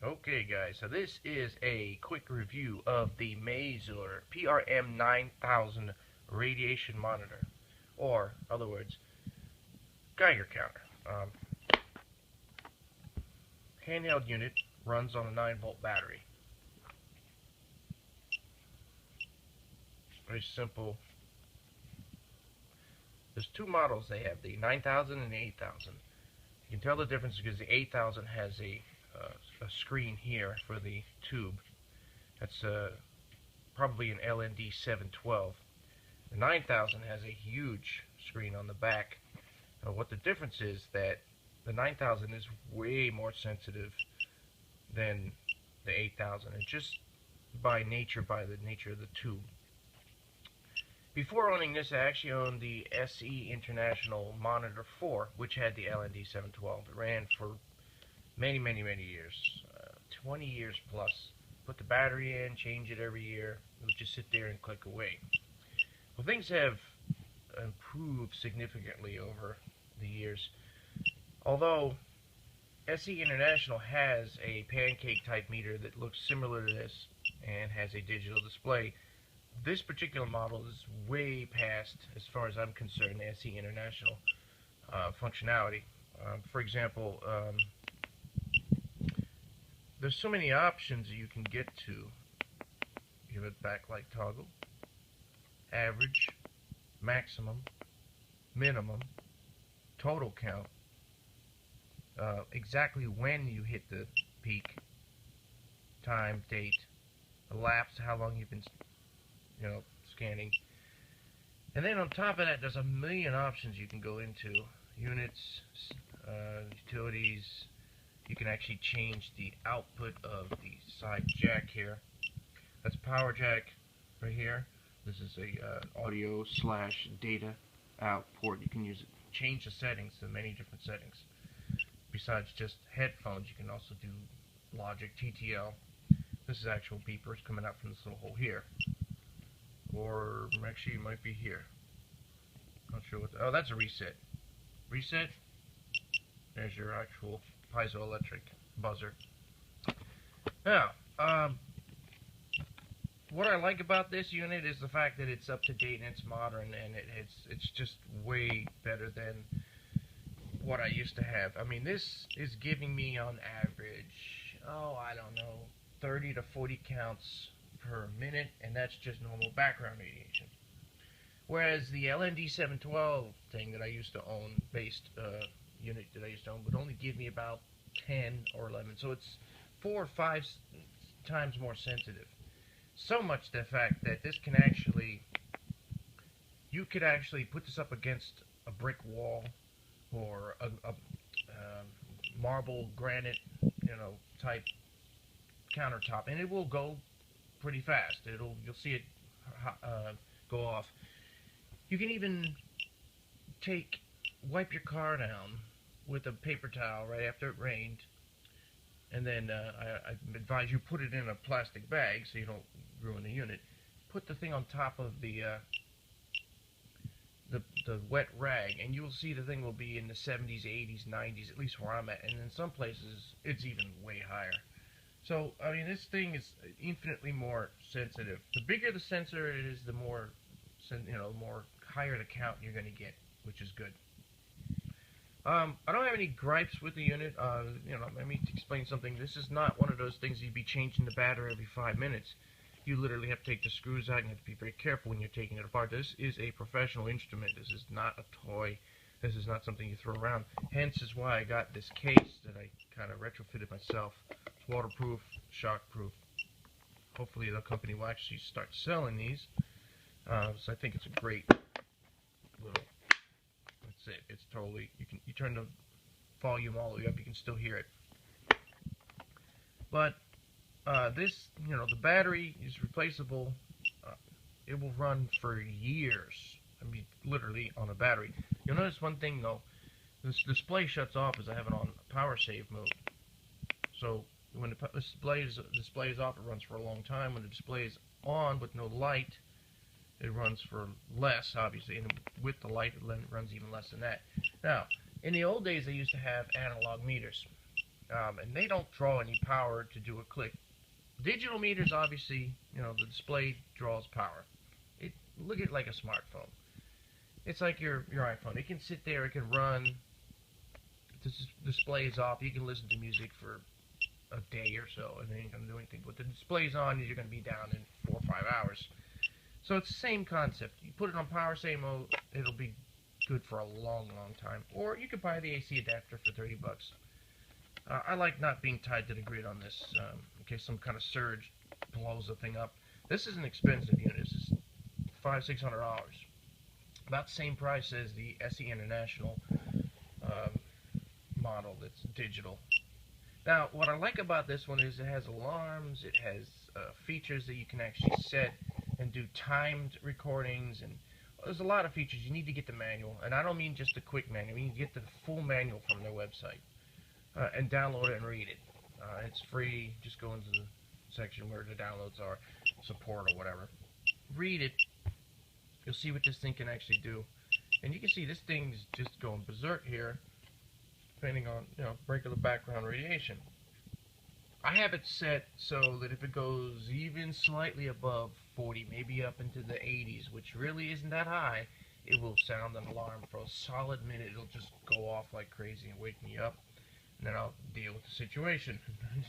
Okay guys, so this is a quick review of the Mazur PRM-9000 radiation monitor, or in other words, Geiger counter. Handheld unit, runs on a 9-volt battery. Very simple. There's two models they have, the 9000 and the 8000. You can tell the difference because the 8000 has a screen here for the tube. That's probably an LND 712. The 9000 has a huge screen on the back. What the difference is that the 9000 is way more sensitive than the 8000. It's just by the nature of the tube. Before owning this, I actually owned the SE International Monitor 4, which had the LND 712. It ran for many years, 20 years plus. Put the battery in, change it every year. It would just sit there and click away. Well, things have improved significantly over the years. Although SE International has a pancake type meter that looks similar to this and has a digital display, this particular model is way past, as far as I'm concerned, the SE International functionality. For example, there's so many options you can get to. You have a backlight toggle, average, maximum, minimum, total count, exactly when you hit the peak, time, date, elapsed, how long you've been scanning. And then on top of that, there's a million options you can go into. Units, utilities. You can actually change the output of the side jack here. That's power jack right here. This is a audio / data out port. You can use it, change the settings to many different settings. Besides just headphones, you can also do logic, TTL. This is actual beepers coming out from this little hole here. Or actually it might be here. Not sure what. Oh, that's a reset. Reset. There's your actual piezoelectric buzzer. Now, what I like about this unit is the fact that it's up to date and it's modern, and it's just way better than what I used to have. I mean, this is giving me on average, I don't know, 30 to 40 counts per minute, and that's just normal background radiation. Whereas the LND 712 thing that I used to own, unit that I used to own, would only give me about 10 or 11. So it's 4 or 5 times more sensitive. So much the fact that this can actually, you could actually put this up against a brick wall or a marble granite, type countertop, and it will go pretty fast. You'll see it go off. You can even wipe your car down with a paper towel right after it rained, and then I advise you put it in a plastic bag so you don't ruin the unit. Put the thing on top of the wet rag, and you'll see the thing will be in the 70s, 80s, 90s, at least where I'm at, and in some places it's even way higher. So, I mean, this thing is infinitely more sensitive. The bigger the sensor it is, the more, more higher the count you're going to get, which is good. I don't have any gripes with the unit. Let me explain something. This is not one of those things you'd be changing the battery every 5 minutes. You literally have to take the screws out, and you have to be very careful when you're taking it apart. This is a professional instrument. This is not a toy. This is not something you throw around. Hence is why I got this case that I kind of retrofitted myself. It's waterproof, shockproof. Hopefully the company will actually start selling these. So I think it's a great little. That's it. It's totally. You turn the volume all the way up, you can still hear it. But this, the battery is replaceable. It will run for years. I mean, literally on a battery. You'll notice one thing though. This display shuts off as I have it on power save mode. So when the display is off, it runs for a long time. When the display is on with no light, it runs for less, obviously, and with the light, it runs even less than that. Now, in the old days, they used to have analog meters. and they don't draw any power to do a click. Digital meters, obviously, the display draws power. Look at it like a smartphone. It's like your iPhone. It can sit there, it can run. The display is off. You can listen to music for a day or so, and it ain't gonna do anything. But the display's on, you're gonna be down in 4 or 5 hours. So it's the same concept. You put it on power save mode, it'll be good for a long, long time. Or you could buy the AC adapter for 30 bucks. I like not being tied to the grid on this, in case some kind of surge blows the thing up. This is an expensive unit. This is $500–600. About the same price as the SE International model that's digital. Now, what I like about this one is it has alarms, it has features that you can actually set and do timed recordings, and there's a lot of features. You need to get the manual, and I don't mean just the quick manual. You need to get the full manual from their website and download it and read it. It's free. Just go into the section where the downloads are, support or whatever. Read it. You'll see what this thing can actually do. And you can see this thing's just going berserk here, depending on, regular background radiation. I have it set so that if it goes even slightly above 40, maybe up into the 80s, which really isn't that high, it will sound an alarm for a solid minute. It'll just go off like crazy and wake me up, and then I'll deal with the situation.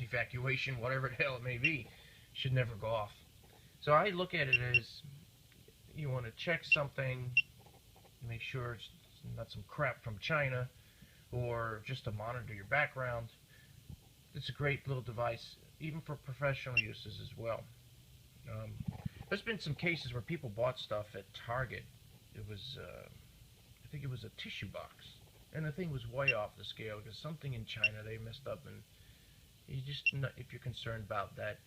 Evacuation, whatever the hell it may be, should never go off. So I look at it as, you want to check something, make sure it's not some crap from China, or just to monitor your background. It's a great little device, even for professional uses as well. There's been some cases where people bought stuff at Target. It was, I think it was a tissue box, and the thing was way off the scale because something in China they messed up, and you just, if you're concerned about that,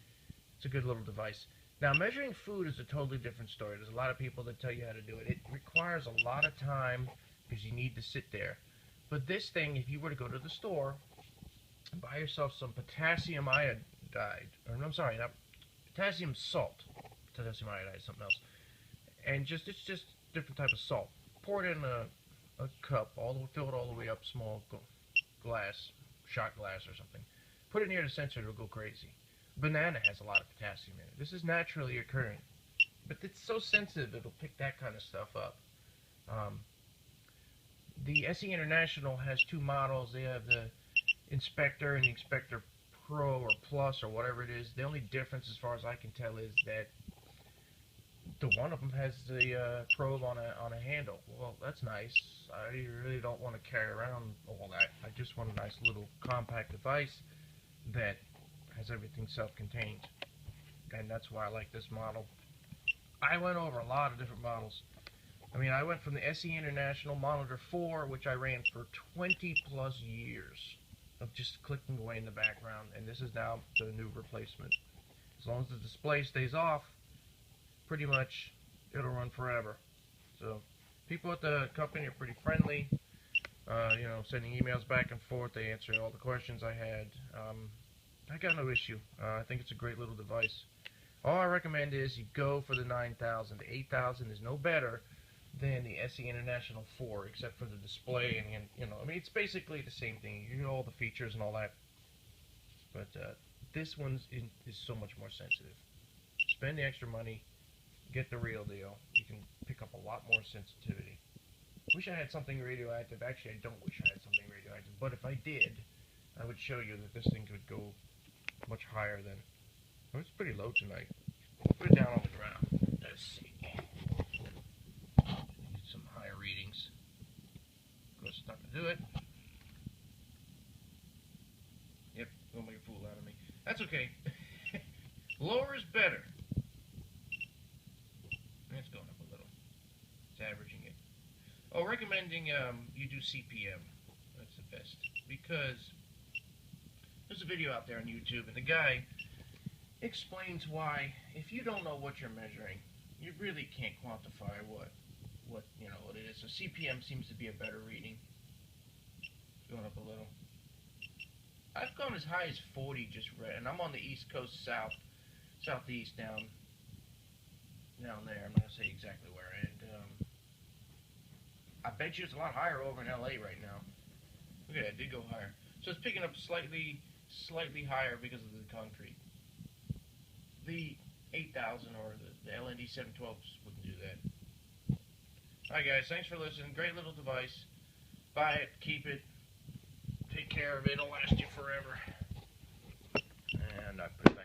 it's a good little device. Now, measuring food is a totally different story. There's a lot of people that tell you how to do it. It requires a lot of time because you need to sit there. But this thing, if you were to go to the store and buy yourself some potassium iodide, or I'm sorry, not potassium salt. Potassium iodide is something else. And it's just different type of salt. Pour it in a cup, fill it all the way up, small glass, shot glass or something. Put it near the sensor, it'll go crazy. Banana has a lot of potassium in it. This is naturally occurring, but it's so sensitive it'll pick that kind of stuff up. The SE International has two models. They have the Inspector and the Inspector Pro or Plus or whatever it is. The only difference, as far as I can tell, is that the one of them has the probe on a handle. Well, that's nice. I really don't want to carry around all that. I just want a nice little compact device that has everything self-contained, and that's why I like this model. I went over a lot of different models. I mean, I went from the SE International Monitor 4, which I ran for 20 plus years of just clicking away in the background, and this is now the new replacement. As long as the display stays off, pretty much it'll run forever. So people at the company are pretty friendly, sending emails back and forth. They answer all the questions I had. I got no issue. I think it's a great little device. All I recommend is you go for the 9000. The 8000 is no better than the SE International 4, except for the display and I mean, it's basically the same thing. You get all the features and all that, but this one is so much more sensitive. Spend the extra money, get the real deal. You can pick up a lot more sensitivity. Wish I had something radioactive. Actually, I don't wish I had something radioactive, but if I did, I would show you that this thing could go much higher than. Oh, it's pretty low tonight. Put it down on the ground. Let's see. Need some higher readings. Of course, it's not going to do it. Yep, don't make a fool out of me. That's okay. Lower is better. It's going up a little. It's averaging it. Oh, recommending you do CPM. That's the best. Because there's a video out there on YouTube, and the guy explains why, if you don't know what you're measuring, you really can't quantify what it is. So CPM seems to be a better reading. It's going up a little. I've gone as high as 40 just right, and I'm on the East Coast, southeast down there. I'm not gonna say exactly where, and I bet you it's a lot higher over in LA right now. Look at that, it did go higher. So it's picking up slightly higher because of the concrete. The 8000 or the LND 712s wouldn't do that. Alright guys, thanks for listening. Great little device. Buy it, keep it, take care of it, it'll last you forever. And I put it back.